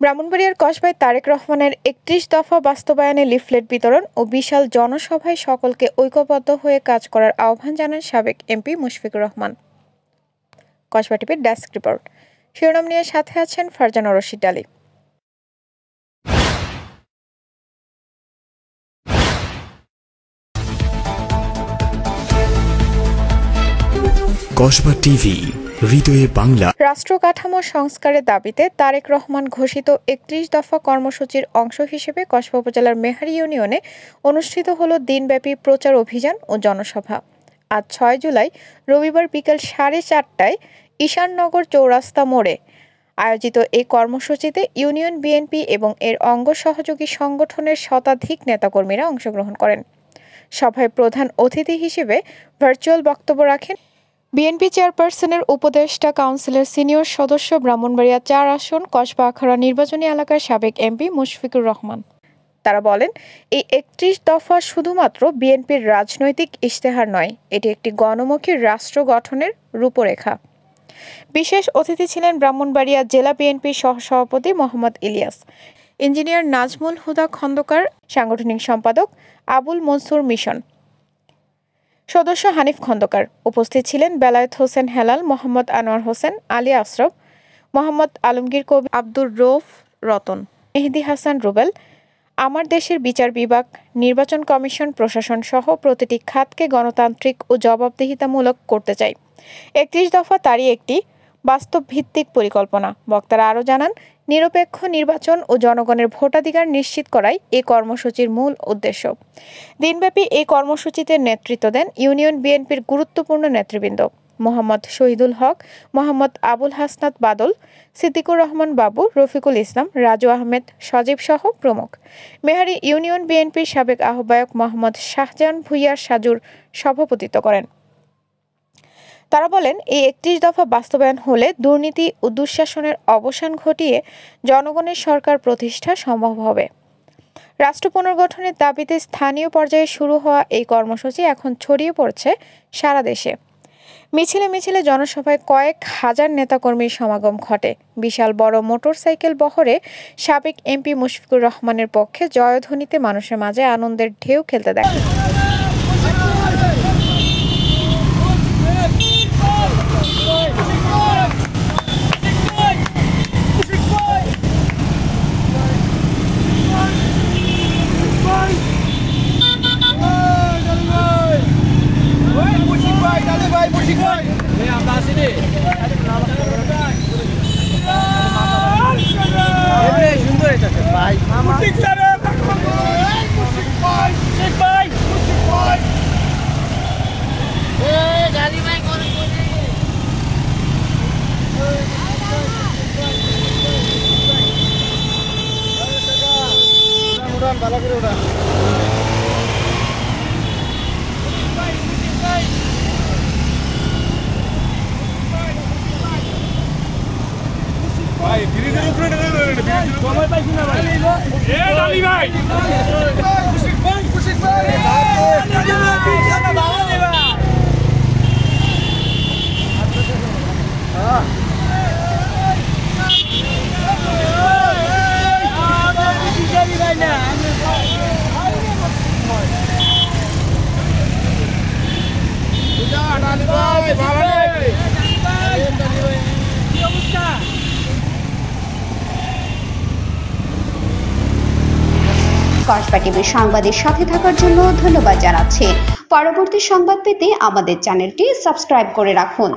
ব্রাহ্মণবাড়িয়ার কসবায় তারেক রহমানের ৩১ দফা বাস্তবায়নে লিফলেট বিতরণ ও বিশাল জনসভায় সকলকে ঐক্যবদ্ধ হয়ে কাজ করার আহ্বান জানান সাবেক এমপি মুশফিকুর রহমান। কসবা টিভির ডেস্ক রিপোর্ট। শিরোনাম নিয়ে সাথে আছেন ফারজানা রশিদ আলী। কসবা টিভি, হৃদয়ে বাংলা। রাষ্ট্র কাঠামো সংস্কারের দাবিতে তারেক রহমান ঘোষিত ৩১ দফা কর্মসূচির অংশ হিসেবে কসবা উপজেলার মেহারি ইউনিয়নে অনুষ্ঠিত হলো দিনব্যাপী প্রচার অভিযান ও জনসভা। আজ ৬ জুলাই রবিবার বিকেল ৪:৩০টায় ঈশাননগর চৌরাস্তা মোড়ে আয়োজিত এই কর্মসূচিতে ইউনিয়ন বিএনপি এবং এর অঙ্গ সহযোগী সংগঠনের শতাধিক নেতাকর্মীরা অংশগ্রহণ করেন। সভায় প্রধান অতিথি হিসেবে ভার্চুয়াল বক্তব্য রাখেন বিএনপি চেয়ারপারসনের উপদেষ্টা কাউন্সিলের সিনিয়র সদস্য ব্রাহ্মণবাড়িয়া ৪ আসন কসবা আখাড়া নির্বাচনী এলাকার সাবেক এমপি মুশফিকুর রহমান। তারা বলেন, এই ৩১ দফা শুধুমাত্র বিএনপির রাজনৈতিক ইশতেহার নয়, এটি একটি গণমুখী রাষ্ট্র গঠনের রূপরেখা। বিশেষ অতিথি ছিলেন ব্রাহ্মণবাড়িয়া জেলা বিএনপির সহসভাপতি মোহাম্মদ ইলিয়াস, ইঞ্জিনিয়ার নাজমুল হুদা খন্দকার, সাংগঠনিক সম্পাদক আবুল মনসুর মিশন, সদস্য হানিফ খন্দকার। উপস্থিত ছিলেন বেলায়েত হোসেন হেলাল, মোহাম্মদ আনোয়ার হোসেন, আলী আশরাফ, মোহাম্মদ আলমগীর কবির, আব্দুর রৌফ রতন, মেহেদি হাসান রুবেল। আমার দেশের বিচার বিভাগ, নির্বাচন কমিশন, প্রশাসন সহ প্রতিটি খাতকে গণতান্ত্রিক ও জবাবদিহিতামূলক করতে চাই। ৩১ দফা তারই একটি বাস্তবভিত্তিক পরিকল্পনা। বক্তারা আরও জানান, নিরপেক্ষ নির্বাচন ও জনগণের ভোটাধিকার নিশ্চিত করাই এই কর্মসূচির মূল উদ্দেশ্য। দিনব্যাপী এই কর্মসূচিতে নেতৃত্ব দেন ইউনিয়ন বিএনপির গুরুত্বপূর্ণ নেতৃবৃন্দ মোহাম্মদ শহীদুল হক, মোহাম্মদ আবুল হাসনাত বাদল, সিদ্দিকুর রহমান বাবু, রফিকুল ইসলাম, রাজু আহমেদ, সজীব সহ প্রমুখ। মেহারি ইউনিয়ন বিএনপির সাবেক আহ্বায়ক মোহাম্মদ শাহজাহান ভুইয়া সাজুর সভাপতিত্ব করেন। তারা বলেন, এই ৩১ দফা বাস্তবায়ন হলে দুর্নীতি ও দুঃশাসনের অবসান ঘটিয়ে জনগণের সরকার প্রতিষ্ঠা সম্ভব হবে। রাষ্ট্র পুনর্গঠনের দাবিতে স্থানীয় পর্যায়ে শুরু হওয়া এই কর্মসূচি এখন ছড়িয়ে পড়ছে সারা দেশে। মিছিলে মিছিলে জনসভায় কয়েক হাজার নেতাকর্মীর সমাগম ঘটে। বিশাল বড় মোটরসাইকেল বহরে সাবেক এমপি মুশফিকুর রহমানের পক্ষে জয়ধ্বনিতে মানুষের মাঝে আনন্দের ঢেউ খেলতে দেখা ভালো করে ওটা ভাই ব্রিজের উপরে সময় পাইছি না ভাই। এ ডালি ভাই খুশিক ভাই ভালো দিবা। হ্যাঁ ভাই না কসবা টিভির সংবাদের সাথে থাকার জন্য ধন্যবাদ জানাচ্ছি। পরবর্তী সংবাদ পেতে আমাদের চ্যানেলটি সাবস্ক্রাইব করে রাখুন।